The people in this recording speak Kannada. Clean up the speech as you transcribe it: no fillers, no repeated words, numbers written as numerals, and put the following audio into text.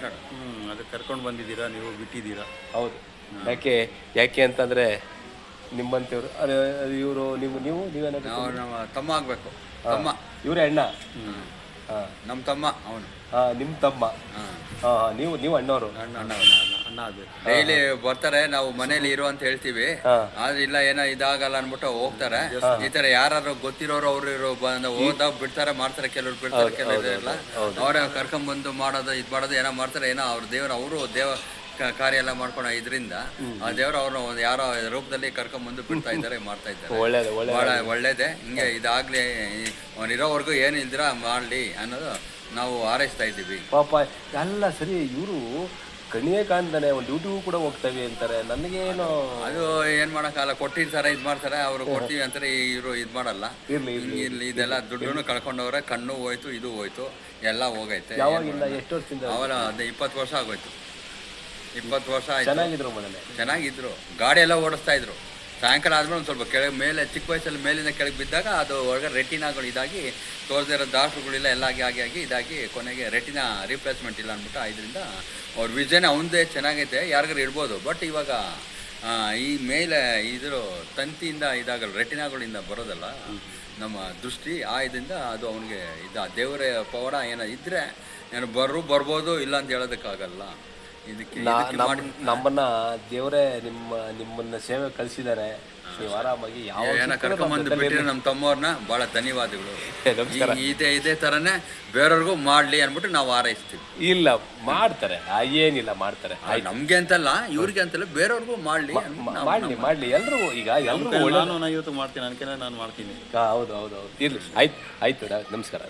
ಮಾತಾಡು. ಅದಕ್ಕೆ ಕರ್ಕೊಂಡು ಬಂದಿದ್ದೀರಾ, ನೀವು ಬಿಟ್ಟಿದ್ದೀರಾ. ಹೌದು. ಯಾಕೆ ಅಂತಂದರೆ ನಿಮ್ಮಂಥವ್ರು ಇವರು ನೀವೇನಾದ್ರು ನಾವು ನಮ್ಮ ತಮ್ಮ ಆಗಬೇಕು. ತಮ್ಮ ಇವರೇ ಅಣ್ಣ. ಹಾಂ, ನಮ್ಮ ತಮ್ಮ ಅವನು. ನಿಮ್ಮ ತಮ್ಮ. ನೀವು ಅಣ್ಣವರು. ಅಣ್ಣ ಆಗಬೇಕು. ಡೈಲಿ ಬರ್ತಾರೆ, ನಾವು ಮನೇಲಿ ಇರು ಅಂತ ಹೇಳ್ತೀವಿ. ಆದ್ರೆ ಇಲ್ಲ, ಏನೋ ಇದಾಗಲ್ಲ ಅನ್ಬಿಟ್ಟು ಹೋಗ್ತಾರೆ. ಈ ತರ ಯಾರು ಗೊತ್ತಿರೋರು ಅವ್ರು ಹೋದಾಗ ಬಿಡ್ತಾರೆ, ಮಾಡ್ತಾರೆ. ಕೆಲವ್ರು ಬಿಡ್ತಾರೆ, ಕೆಲವರು ಇಲ್ಲ. ಅವರೇ ಕರ್ಕೊಂಡ್ಬಂದು ಮಾಡೋದು, ಇದು ಮಾಡೋದು, ಏನೋ ಮಾಡ್ತಾರೆ. ಏನೋ ಅವ್ರ ಅವರು ದೇವ ಕಾರ್ಯ ಎಲ್ಲ ಮಾಡ್ಕೊಂಡು ಇದರಿಂದ ಆ ದೇವರು ಅವ್ರನ್ನ ಯಾರೋ ರೂಪದಲ್ಲಿ ಕರ್ಕೊಂಡ್ಬಂದು ಬಿಡ್ತಾ ಇದ್ದಾರೆ, ಮಾಡ್ತಾ ಇದ್ದಾರೆ. ಬಹಳ ಒಳ್ಳೇದೇ. ಹಿಂಗೆ ಇದಾಗ್ಲಿ, ಅವನಿರೋವರೆಗೂ ಏನು ಇಲ್ದಿರ ಮಾಡಲಿ ಅನ್ನೋದು ನಾವು ಹಾರೈಸ್ತಾ ಇದ್ದೀವಿ. ಪಾಪ ಎಲ್ಲ ಸರಿ. ಇವರು ಕಣಿಯೇ ಕಾಣ್ತಾನೆ, ಒಂದು ಡ್ಯೂಟಿಗೂ ಕೂಡ ಹೋಗ್ತೇವೆ ಅಂತಾರೆ. ನನಗೇನು ಅದು ಏನ್ ಮಾಡಕ್ಕಾಗಲ್ಲ, ಕೊಟ್ಟಿರ್ತಾರೆ, ಇದು ಮಾಡ್ತಾರೆ. ಅವರು ಕೊಡ್ತೀವಿ ಅಂತಾರೆ, ಇವರು ಇದು ಮಾಡಲ್ಲ. ಇಲ್ಲಿ ಇದೆಲ್ಲ ದುಡ್ಡು ಕಳ್ಕೊಂಡವ್ರೆ, ಕಣ್ಣು ಹೋಯ್ತು, ಇದು ಹೋಯ್ತು, ಎಲ್ಲ ಹೋಗೈತೆ. ಯಾವಾಗಿಂದ ಎಷ್ಟು ವರ್ಷದಿಂದ? ಅವರ 20 ವರ್ಷ ಆಗೋಯ್ತು. 20 ವರ್ಷ ಆಯ್ತು. ಚೆನ್ನಾಗಿದ್ರು ಮನೇಲಿ, ಚೆನ್ನಾಗಿದ್ರು. ಗಾಡಿ ಎಲ್ಲ ಓಡಿಸ್ತಾ ಇದ್ರು. ಸಾಯಂಕಾಲ ಆದ್ಮೇಲೆ ಒಂದು ಸ್ವಲ್ಪ ಕೆಳಗೆ ಮೇಲೆ, ಚಿಕ್ಕ ವಯಸ್ಸಲ್ಲಿ ಮೇಲಿಂದ ಕೆಳಗೆ ಬಿದ್ದಾಗ ಅದು ಒಳಗೆ ರೆಟಿನಾಗಳು ಇದಾಗಿ ತೋರಿಸಿರೋ ಡಾಕ್ಟ್ರುಗಳಿಲ್ಲ, ಎಲ್ಲ ಆಗಿ ಇದಾಗಿ ಕೊನೆಗೆ ರೆಟಿನಾ ರಿಪ್ಲೇಸ್ಮೆಂಟ್ ಇಲ್ಲ ಅಂದ್ಬಿಟ್ಟು ಇದರಿಂದ ಅವ್ರ ವಿಷನ್ ಅವಂದೇ ಚೆನ್ನಾಗೈತೆ, ಯಾರಿಗಾರು ಇಡ್ಬೋದು. ಬಟ್ ಇವಾಗ ಈ ಮೇಲೆ ಇದ್ರ ತಂತಿಯಿಂದ ಇದಾಗಲ್ಲ, ರೆಟಿನಾಗಳಿಂದ ಬರೋದಲ್ಲ ನಮ್ಮ ದೃಷ್ಟಿ, ಇದರಿಂದ ಅದು ಅವನಿಗೆ ದೇವರ ಪವಾಡ ಏನೋ ಇದ್ದರೆ ಏನು ಬರ್ಬೋದು, ಇಲ್ಲ ಅಂತ ಹೇಳೋದಕ್ಕಾಗಲ್ಲ. ಇದಕ್ಕೆ ನಮ್ಮನ್ನ ದೇವರೇ ನಿಮ್ಮನ್ನ ಸೇವೆ ಕಳಿಸಿದ್ದಾರೆ. ನೀವು ಆರಾಮಾಗಿ ಏನೋ ಕರ್ಕೊಂಬಂದು ಬಿಟ್ಟಿರೋ ನಮ್ಮ ತಮ್ಮವ್ರನ್ನ ಭಾಳ ಧನ್ಯವಾದಗಳು. ಇದೇ ಥರನೇ ಬೇರೆಯವ್ರಿಗೂ ಮಾಡಲಿ ಅಂದ್ಬಿಟ್ಟು ನಾವು ಹಾರೈಸ್ತೀವಿ. ಇಲ್ಲ, ಮಾಡ್ತಾರೆ, ಏನಿಲ್ಲ, ಮಾಡ್ತಾರೆ. ನಮ್ಗೆ ಅಂತಲ್ಲ, ಇವ್ರಿಗೆ ಅಂತಲ್ಲ, ಬೇರೆಯವ್ರಿಗೂ ಮಾಡಲಿ ಎಲ್ರಿಗೂ. ಈಗ ಎಲ್ರಿಗೂ ನಾನು ಇವತ್ತು ಮಾಡ್ತೀನಿ, ಅನ್ಕೆ ನಾನು ಮಾಡ್ತೀನಿ. ಹೌದು. ಇರ್ಲಿ, ಆಯ್ತು. ನಮಸ್ಕಾರ.